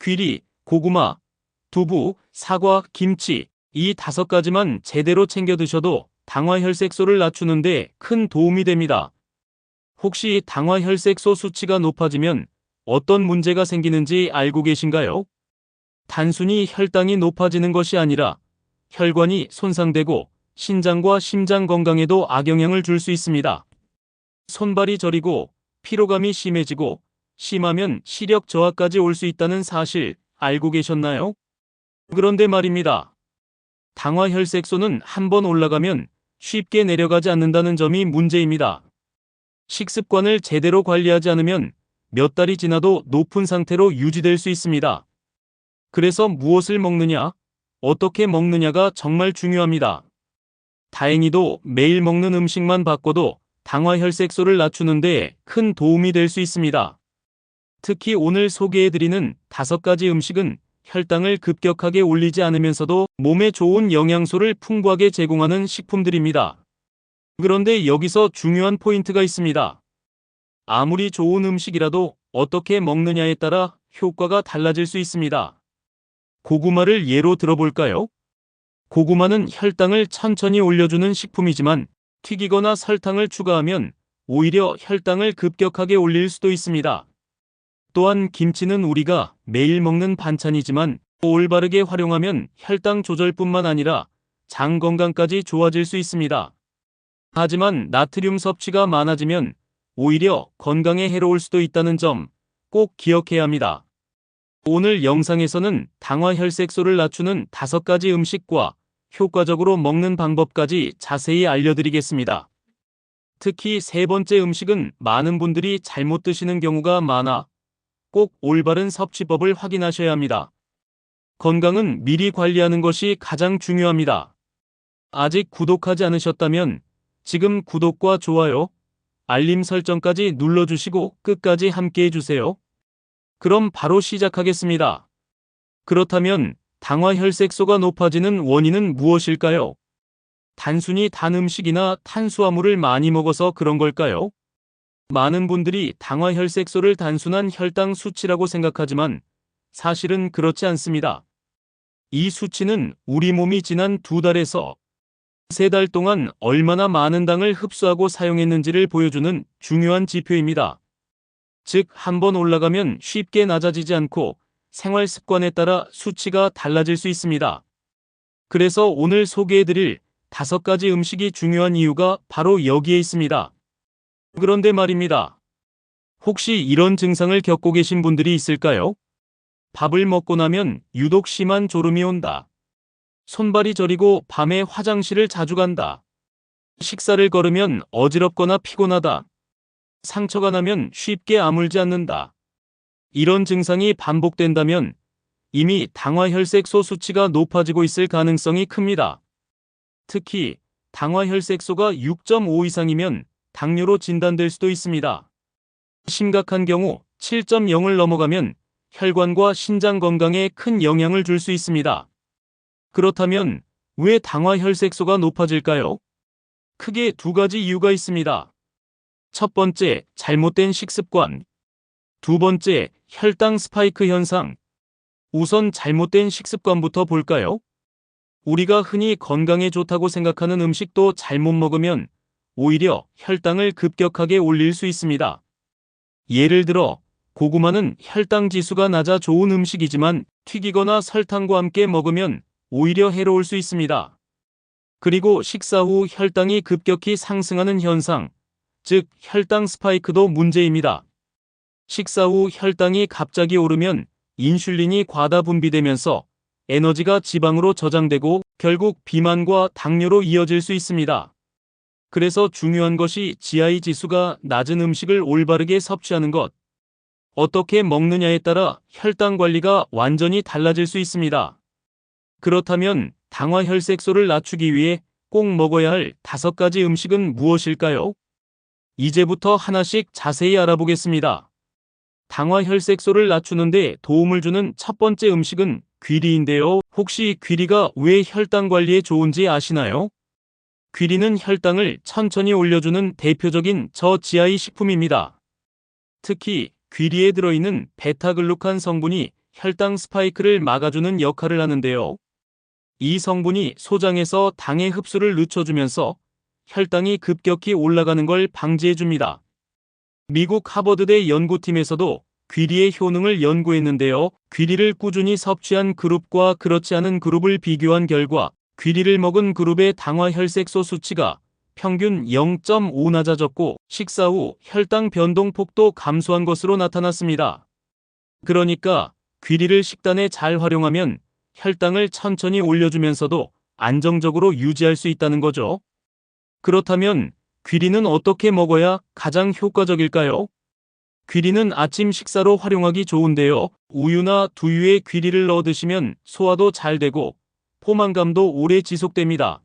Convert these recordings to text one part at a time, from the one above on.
귀리, 고구마, 두부, 사과, 김치, 이 5가지만 제대로 챙겨 드셔도 당화혈색소를 낮추는데 큰 도움이 됩니다. 혹시 당화혈색소 수치가 높아지면 어떤 문제가 생기는지 알고 계신가요? 단순히 혈당이 높아지는 것이 아니라 혈관이 손상되고 신장과 심장 건강에도 악영향을 줄 수 있습니다. 손발이 저리고 피로감이 심해지고 심하면 시력 저하까지 올 수 있다는 사실 알고 계셨나요? 그런데 말입니다. 당화혈색소는 한번 올라가면 쉽게 내려가지 않는다는 점이 문제입니다. 식습관을 제대로 관리하지 않으면 몇 달이 지나도 높은 상태로 유지될 수 있습니다. 그래서 무엇을 먹느냐, 어떻게 먹느냐가 정말 중요합니다. 다행히도 매일 먹는 음식만 바꿔도 당화혈색소를 낮추는 데 큰 도움이 될 수 있습니다. 특히 오늘 소개해드리는 5가지 음식은 혈당을 급격하게 올리지 않으면서도 몸에 좋은 영양소를 풍부하게 제공하는 식품들입니다. 그런데 여기서 중요한 포인트가 있습니다. 아무리 좋은 음식이라도 어떻게 먹느냐에 따라 효과가 달라질 수 있습니다. 고구마를 예로 들어볼까요? 고구마는 혈당을 천천히 올려주는 식품이지만 튀기거나 설탕을 추가하면 오히려 혈당을 급격하게 올릴 수도 있습니다. 또한 김치는 우리가 매일 먹는 반찬이지만 올바르게 활용하면 혈당 조절뿐만 아니라 장 건강까지 좋아질 수 있습니다. 하지만 나트륨 섭취가 많아지면 오히려 건강에 해로울 수도 있다는 점 꼭 기억해야 합니다. 오늘 영상에서는 당화혈색소를 낮추는 5가지 음식과 효과적으로 먹는 방법까지 자세히 알려드리겠습니다. 특히 3번째 음식은 많은 분들이 잘못 드시는 경우가 많아 꼭 올바른 섭취법을 확인하셔야 합니다. 건강은 미리 관리하는 것이 가장 중요합니다. 아직 구독하지 않으셨다면 지금 구독과 좋아요, 알림 설정까지 눌러주시고 끝까지 함께 해주세요. 그럼 바로 시작하겠습니다. 그렇다면 당화혈색소가 높아지는 원인은 무엇일까요? 단순히 단 음식이나 탄수화물을 많이 먹어서 그런 걸까요? 많은 분들이 당화혈색소를 단순한 혈당 수치라고 생각하지만 사실은 그렇지 않습니다. 이 수치는 우리 몸이 지난 2달에서 3달 동안 얼마나 많은 당을 흡수하고 사용했는지를 보여주는 중요한 지표입니다. 즉, 한번 올라가면 쉽게 낮아지지 않고 생활 습관에 따라 수치가 달라질 수 있습니다. 그래서 오늘 소개해드릴 5가지 음식이 중요한 이유가 바로 여기에 있습니다. 그런데 말입니다. 혹시 이런 증상을 겪고 계신 분들이 있을까요? 밥을 먹고 나면 유독 심한 졸음이 온다. 손발이 저리고 밤에 화장실을 자주 간다. 식사를 거르면 어지럽거나 피곤하다. 상처가 나면 쉽게 아물지 않는다. 이런 증상이 반복된다면 이미 당화혈색소 수치가 높아지고 있을 가능성이 큽니다. 특히 당화혈색소가 6.5 이상이면 당뇨로 진단될 수도 있습니다. 심각한 경우 7.0을 넘어가면 혈관과 신장 건강에 큰 영향을 줄 수 있습니다. 그렇다면 왜 당화혈색소가 높아질까요? 크게 2가지 이유가 있습니다. 첫 번째, 잘못된 식습관. 2번째, 혈당 스파이크 현상. 우선 잘못된 식습관부터 볼까요? 우리가 흔히 건강에 좋다고 생각하는 음식도 잘못 먹으면 오히려 혈당을 급격하게 올릴 수 있습니다. 예를 들어 고구마는 혈당 지수가 낮아 좋은 음식이지만 튀기거나 설탕과 함께 먹으면 오히려 해로울 수 있습니다. 그리고 식사 후 혈당이 급격히 상승하는 현상, 즉 혈당 스파이크도 문제입니다. 식사 후 혈당이 갑자기 오르면 인슐린이 과다 분비되면서 에너지가 지방으로 저장되고 결국 비만과 당뇨로 이어질 수 있습니다. 그래서 중요한 것이 GI 지수가 낮은 음식을 올바르게 섭취하는 것. 어떻게 먹느냐에 따라 혈당 관리가 완전히 달라질 수 있습니다. 그렇다면 당화혈색소를 낮추기 위해 꼭 먹어야 할 5가지 음식은 무엇일까요? 이제부터 하나씩 자세히 알아보겠습니다. 당화혈색소를 낮추는 데 도움을 주는 첫 번째 음식은 귀리인데요. 혹시 귀리가 왜 혈당 관리에 좋은지 아시나요? 귀리는 혈당을 천천히 올려주는 대표적인 저GI 식품입니다. 특히 귀리에 들어있는 베타글루칸 성분이 혈당 스파이크를 막아주는 역할을 하는데요. 이 성분이 소장에서 당의 흡수를 늦춰주면서 혈당이 급격히 올라가는 걸 방지해줍니다. 미국 하버드대 연구팀에서도 귀리의 효능을 연구했는데요. 귀리를 꾸준히 섭취한 그룹과 그렇지 않은 그룹을 비교한 결과 귀리를 먹은 그룹의 당화혈색소 수치가 평균 0.5 낮아졌고 식사 후 혈당 변동폭도 감소한 것으로 나타났습니다. 그러니까 귀리를 식단에 잘 활용하면 혈당을 천천히 올려주면서도 안정적으로 유지할 수 있다는 거죠. 그렇다면 귀리는 어떻게 먹어야 가장 효과적일까요? 귀리는 아침 식사로 활용하기 좋은데요. 우유나 두유에 귀리를 넣어 드시면 소화도 잘 되고 포만감도 오래 지속됩니다.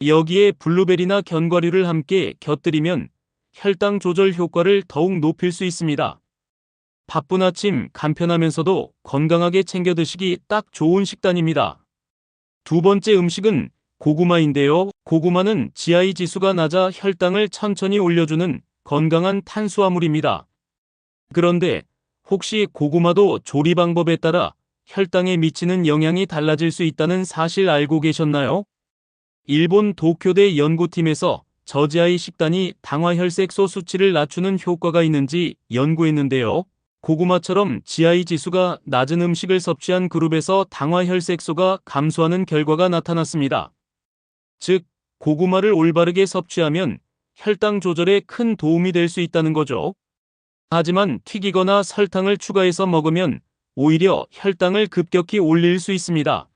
여기에 블루베리나 견과류를 함께 곁들이면 혈당 조절 효과를 더욱 높일 수 있습니다. 바쁜 아침 간편하면서도 건강하게 챙겨 드시기 딱 좋은 식단입니다. 두 번째 음식은 고구마인데요. 고구마는 GI 지수가 낮아 혈당을 천천히 올려주는 건강한 탄수화물입니다. 그런데 혹시 고구마도 조리 방법에 따라 혈당에 미치는 영향이 달라질 수 있다는 사실 알고 계셨나요? 일본 도쿄대 연구팀에서 저지아이 식단이 당화혈색소 수치를 낮추는 효과가 있는지 연구했는데요. 고구마처럼 GI 지수가 낮은 음식을 섭취한 그룹에서 당화혈색소가 감소하는 결과가 나타났습니다. 즉, 고구마를 올바르게 섭취하면 혈당 조절에 큰 도움이 될 수 있다는 거죠. 하지만 튀기거나 설탕을 추가해서 먹으면 오히려 혈당을 급격히 올릴 수 있습니다.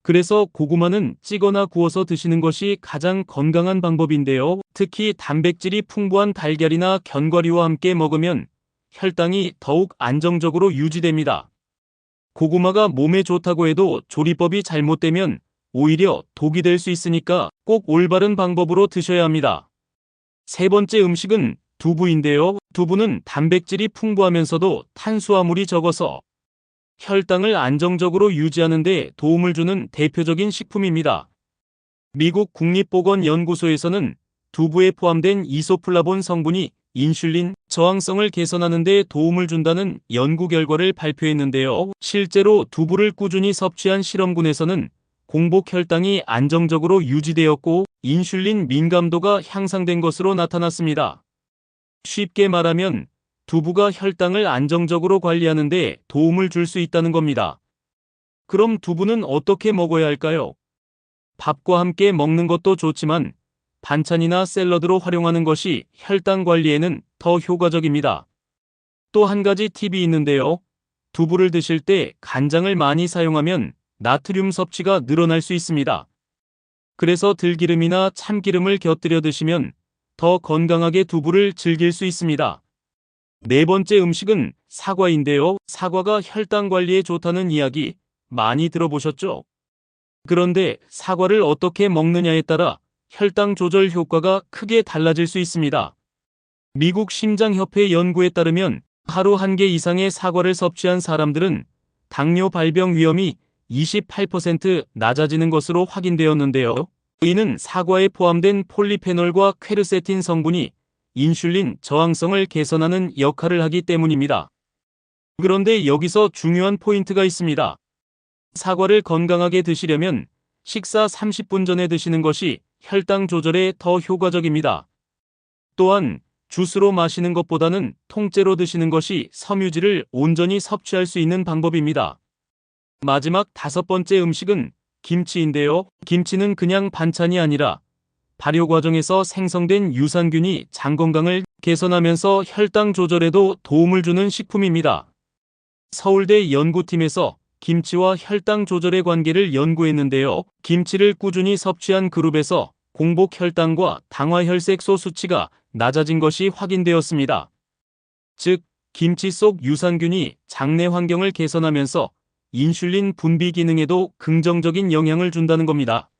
그래서 고구마는 찌거나 구워서 드시는 것이 가장 건강한 방법인데요. 특히 단백질이 풍부한 달걀이나 견과류와 함께 먹으면 혈당이 더욱 안정적으로 유지됩니다. 고구마가 몸에 좋다고 해도 조리법이 잘못되면 오히려 독이 될 수 있으니까 꼭 올바른 방법으로 드셔야 합니다. 세 번째 음식은 두부인데요. 두부는 단백질이 풍부하면서도 탄수화물이 적어서 혈당을 안정적으로 유지하는 데 도움을 주는 대표적인 식품입니다. 미국 국립보건연구소에서는 두부에 포함된 이소플라본 성분이 인슐린 저항성을 개선하는 데 도움을 준다는 연구 결과를 발표했는데요. 실제로 두부를 꾸준히 섭취한 실험군에서는 공복 혈당이 안정적으로 유지되었고 인슐린 민감도가 향상된 것으로 나타났습니다. 쉽게 말하면 두부가 혈당을 안정적으로 관리하는 데 도움을 줄 수 있다는 겁니다. 그럼 두부는 어떻게 먹어야 할까요? 밥과 함께 먹는 것도 좋지만 반찬이나 샐러드로 활용하는 것이 혈당 관리에는 더 효과적입니다. 또 한 가지 팁이 있는데요. 두부를 드실 때 간장을 많이 사용하면 나트륨 섭취가 늘어날 수 있습니다. 그래서 들기름이나 참기름을 곁들여 드시면 더 건강하게 두부를 즐길 수 있습니다. 네 번째 음식은 사과인데요. 사과가 혈당 관리에 좋다는 이야기 많이 들어보셨죠? 그런데 사과를 어떻게 먹느냐에 따라 혈당 조절 효과가 크게 달라질 수 있습니다. 미국 심장협회 연구에 따르면 하루 1개 이상의 사과를 섭취한 사람들은 당뇨 발병 위험이 28% 낮아지는 것으로 확인되었는데요. 이는 사과에 포함된 폴리페놀과 퀘르세틴 성분이 인슐린 저항성을 개선하는 역할을 하기 때문입니다. 그런데 여기서 중요한 포인트가 있습니다. 사과를 건강하게 드시려면 식사 30분 전에 드시는 것이 혈당 조절에 더 효과적입니다. 또한 주스로 마시는 것보다는 통째로 드시는 것이 섬유질을 온전히 섭취할 수 있는 방법입니다. 마지막 다섯 번째 음식은 김치인데요. 김치는 그냥 반찬이 아니라 발효 과정에서 생성된 유산균이 장 건강을 개선하면서 혈당 조절에도 도움을 주는 식품입니다. 서울대 연구팀에서 김치와 혈당 조절의 관계를 연구했는데요. 김치를 꾸준히 섭취한 그룹에서 공복 혈당과 당화혈색소 수치가 낮아진 것이 확인되었습니다. 즉, 김치 속 유산균이 장내 환경을 개선하면서 인슐린 분비 기능에도 긍정적인 영향을 준다는 겁니다.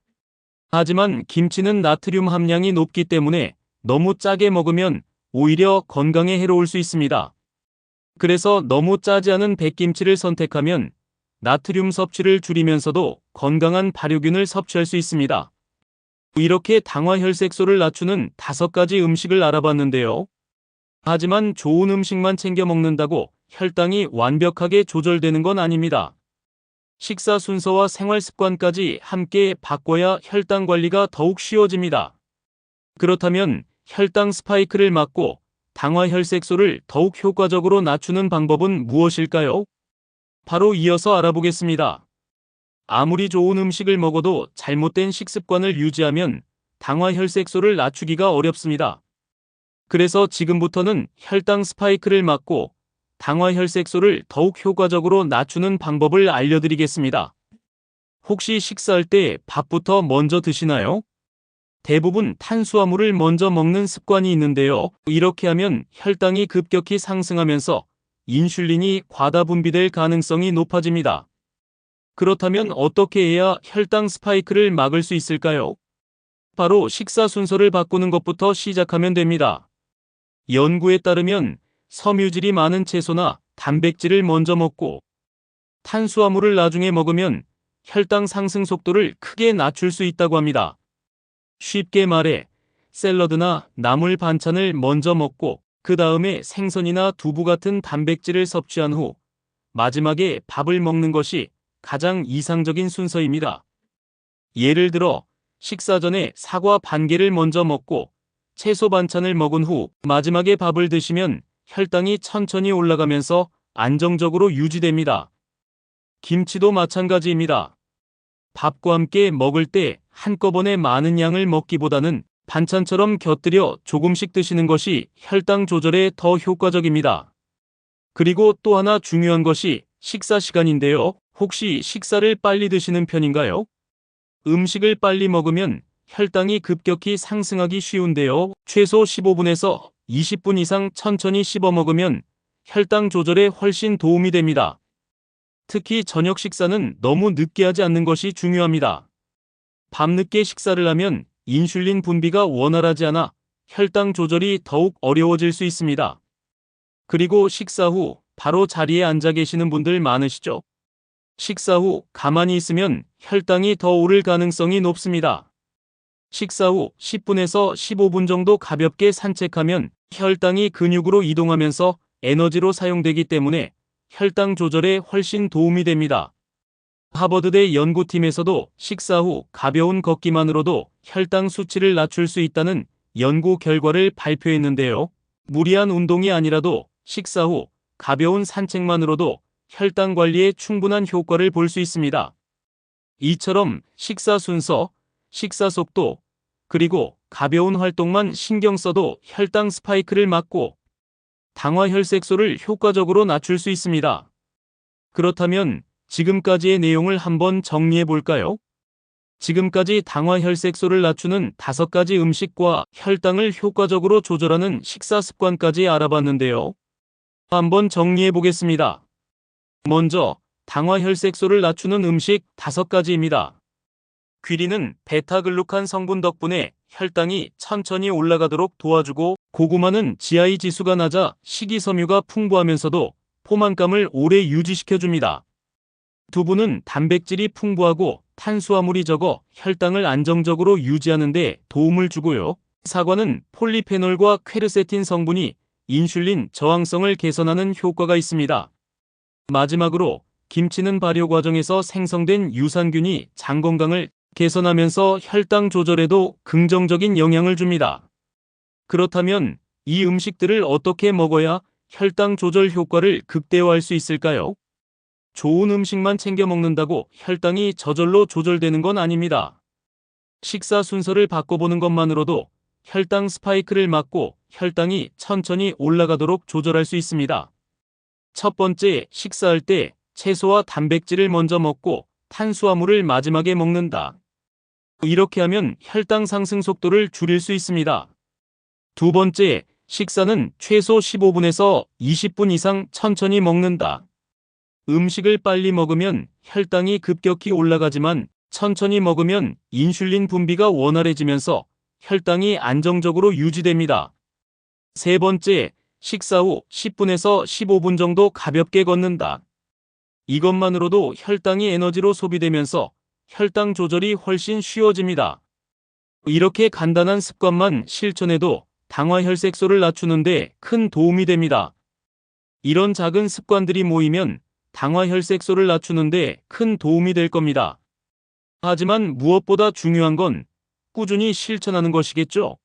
하지만 김치는 나트륨 함량이 높기 때문에 너무 짜게 먹으면 오히려 건강에 해로울 수 있습니다. 그래서 너무 짜지 않은 백김치를 선택하면 나트륨 섭취를 줄이면서도 건강한 발효균을 섭취할 수 있습니다. 이렇게 당화혈색소를 낮추는 5가지 음식을 알아봤는데요. 하지만 좋은 음식만 챙겨 먹는다고 혈당이 완벽하게 조절되는 건 아닙니다. 식사 순서와 생활 습관까지 함께 바꿔야 혈당 관리가 더욱 쉬워집니다. 그렇다면 혈당 스파이크를 막고 당화혈색소를 더욱 효과적으로 낮추는 방법은 무엇일까요? 바로 이어서 알아보겠습니다. 아무리 좋은 음식을 먹어도 잘못된 식습관을 유지하면 당화혈색소를 낮추기가 어렵습니다. 그래서 지금부터는 혈당 스파이크를 막고 당화혈색소를 더욱 효과적으로 낮추는 방법을 알려드리겠습니다. 혹시 식사할 때 밥부터 먼저 드시나요? 대부분 탄수화물을 먼저 먹는 습관이 있는데요. 이렇게 하면 혈당이 급격히 상승하면서 인슐린이 과다 분비될 가능성이 높아집니다. 그렇다면 어떻게 해야 혈당 스파이크를 막을 수 있을까요? 바로 식사 순서를 바꾸는 것부터 시작하면 됩니다. 연구에 따르면 섬유질이 많은 채소나 단백질을 먼저 먹고 탄수화물을 나중에 먹으면 혈당 상승 속도를 크게 낮출 수 있다고 합니다. 쉽게 말해 샐러드나 나물 반찬을 먼저 먹고 그 다음에 생선이나 두부 같은 단백질을 섭취한 후 마지막에 밥을 먹는 것이 가장 이상적인 순서입니다. 예를 들어 식사 전에 사과 반 개를 먼저 먹고 채소 반찬을 먹은 후 마지막에 밥을 드시면 혈당이 천천히 올라가면서 안정적으로 유지됩니다. 김치도 마찬가지입니다. 밥과 함께 먹을 때 한꺼번에 많은 양을 먹기보다는 반찬처럼 곁들여 조금씩 드시는 것이 혈당 조절에 더 효과적입니다. 그리고 또 하나 중요한 것이 식사 시간인데요. 혹시 식사를 빨리 드시는 편인가요? 음식을 빨리 먹으면 혈당이 급격히 상승하기 쉬운데요. 최소 15분에서 20분 이상 천천히 씹어 먹으면 혈당 조절에 훨씬 도움이 됩니다. 특히 저녁 식사는 너무 늦게 하지 않는 것이 중요합니다. 밤늦게 식사를 하면 인슐린 분비가 원활하지 않아 혈당 조절이 더욱 어려워질 수 있습니다. 그리고 식사 후 바로 자리에 앉아 계시는 분들 많으시죠? 식사 후 가만히 있으면 혈당이 더 오를 가능성이 높습니다. 식사 후 10분에서 15분 정도 가볍게 산책하면 혈당이 근육으로 이동하면서 에너지로 사용되기 때문에 혈당 조절에 훨씬 도움이 됩니다. 하버드대 연구팀에서도 식사 후 가벼운 걷기만으로도 혈당 수치를 낮출 수 있다는 연구 결과를 발표했는데요. 무리한 운동이 아니라도 식사 후 가벼운 산책만으로도 혈당 관리에 충분한 효과를 볼 수 있습니다. 이처럼 식사 순서, 식사 속도, 그리고 가벼운 활동만 신경 써도 혈당 스파이크를 막고 당화혈색소를 효과적으로 낮출 수 있습니다. 그렇다면 지금까지의 내용을 한번 정리해 볼까요? 지금까지 당화혈색소를 낮추는 5가지 음식과 혈당을 효과적으로 조절하는 식사 습관까지 알아봤는데요. 한번 정리해 보겠습니다. 먼저 당화혈색소를 낮추는 음식 5가지입니다. 귀리는 베타글루칸 성분 덕분에 혈당이 천천히 올라가도록 도와주고, 고구마는 GI 지수가 낮아 식이섬유가 풍부하면서도 포만감을 오래 유지시켜줍니다. 두부는 단백질이 풍부하고 탄수화물이 적어 혈당을 안정적으로 유지하는 데 도움을 주고요. 사과는 폴리페놀과 퀘르세틴 성분이 인슐린 저항성을 개선하는 효과가 있습니다. 마지막으로 김치는 발효 과정에서 생성된 유산균이 장 건강을 개선하면서 혈당 조절에도 긍정적인 영향을 줍니다. 그렇다면 이 음식들을 어떻게 먹어야 혈당 조절 효과를 극대화할 수 있을까요? 좋은 음식만 챙겨 먹는다고 혈당이 저절로 조절되는 건 아닙니다. 식사 순서를 바꿔보는 것만으로도 혈당 스파이크를 막고 혈당이 천천히 올라가도록 조절할 수 있습니다. 첫 번째, 식사할 때 채소와 단백질을 먼저 먹고 탄수화물을 마지막에 먹는다. 이렇게 하면 혈당 상승 속도를 줄일 수 있습니다. 두 번째, 식사는 최소 15분에서 20분 이상 천천히 먹는다. 음식을 빨리 먹으면 혈당이 급격히 올라가지만 천천히 먹으면 인슐린 분비가 원활해지면서 혈당이 안정적으로 유지됩니다. 세 번째, 식사 후 10분에서 15분 정도 가볍게 걷는다. 이것만으로도 혈당이 에너지로 소비되면서 혈당 조절이 훨씬 쉬워집니다. 이렇게 간단한 습관만 실천해도 당화혈색소를 낮추는데 큰 도움이 됩니다. 이런 작은 습관들이 모이면 당화혈색소를 낮추는데 큰 도움이 될 겁니다. 하지만 무엇보다 중요한 건 꾸준히 실천하는 것이겠죠.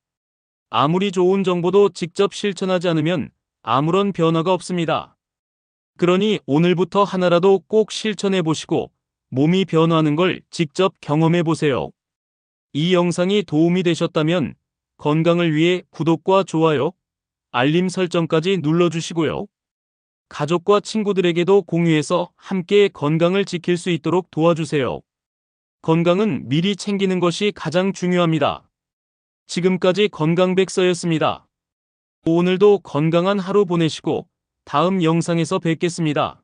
아무리 좋은 정보도 직접 실천하지 않으면 아무런 변화가 없습니다. 그러니 오늘부터 하나라도 꼭 실천해 보시고 몸이 변화하는 걸 직접 경험해 보세요. 이 영상이 도움이 되셨다면 건강을 위해 구독과 좋아요, 알림 설정까지 눌러주시고요. 가족과 친구들에게도 공유해서 함께 건강을 지킬 수 있도록 도와주세요. 건강은 미리 챙기는 것이 가장 중요합니다. 지금까지 건강백서였습니다. 오늘도 건강한 하루 보내시고 다음 영상에서 뵙겠습니다.